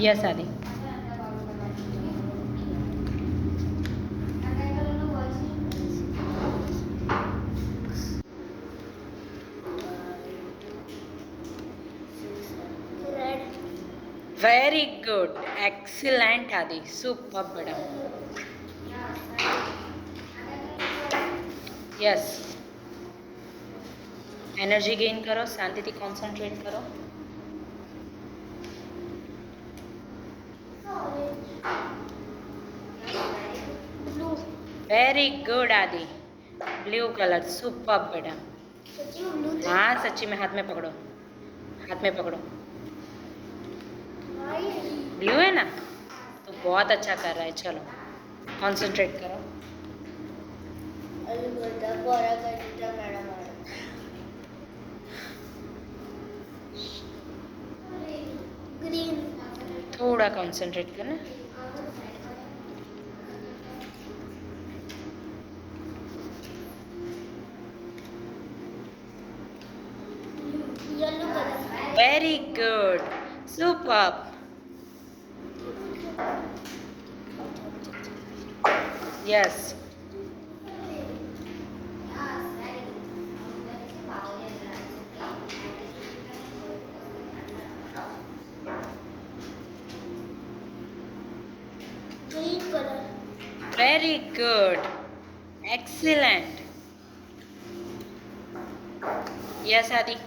Yes આદિ. Very good, excellent आदि, super बेटा. यस, एनर्जी गेन करो, शांति थी कॉन्सन्ट्रेट करो. वेरी गुड आदि, ब्लू कलर, सुपर बेटा. हाँ सच्ची में, हाथ में पकड़ो, हाथ में पकड़ो. ब्लू है ना, तो बहुत अच्छा कर रहा है. चलो कॉन्सेंट्रेट करो. ग्रीन, थोड़ा कॉन्सेंट्रेट करना. Yellow colour, very good, super. Yes, green colour, very good, excellent. Yes आदि.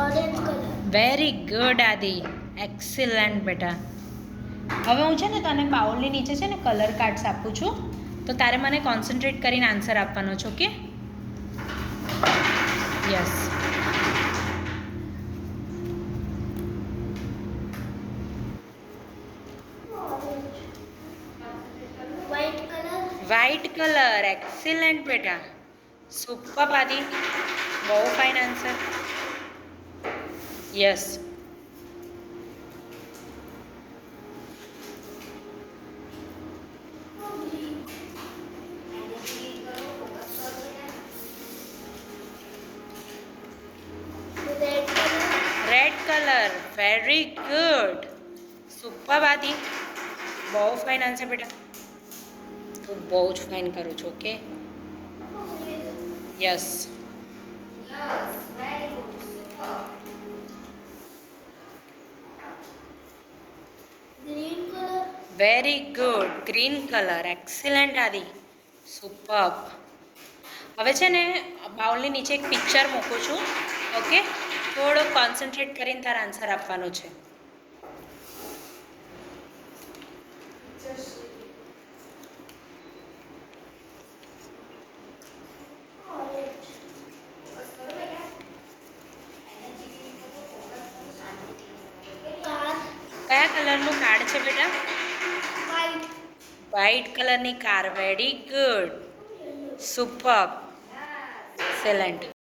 ऑरेंज कलर, વેરી ગુડ આદિ, એક્સિલન્ટ બેટા. હવે હું છે ને તને બાઉલની નીચે છે ને કલર કાર્ડ્સ આપું છું, તો તારે મને કોન્સન્ટ્રેટ કરીને આન્સર આપવાનો છે. Okay? Yes. White colour, white colour, excellent બેટા, સુપર આદિ, બહુ fine answer. Yes. Red colour, red colour, very good, super આદિ, બહુ ફાઇન આન્સર બેટા. તું બહુ જ ફાઇન કરું છું. Okay? Yes. Green colour, very good, green colour, excellent આદિ, સુપર. હવે છે ને બાઉલની નીચે એક પિક્ચર મૂકું છું. ઓકે? થોડો કોન્સન્ટ્રેટ કરીને તારા આન્સર આપવાનો છે. कार, કયા કલરનું કાર્ડ છે બેટા? व्हाइट, વ્હાઇટ કલરની car. Very good, super, excellent.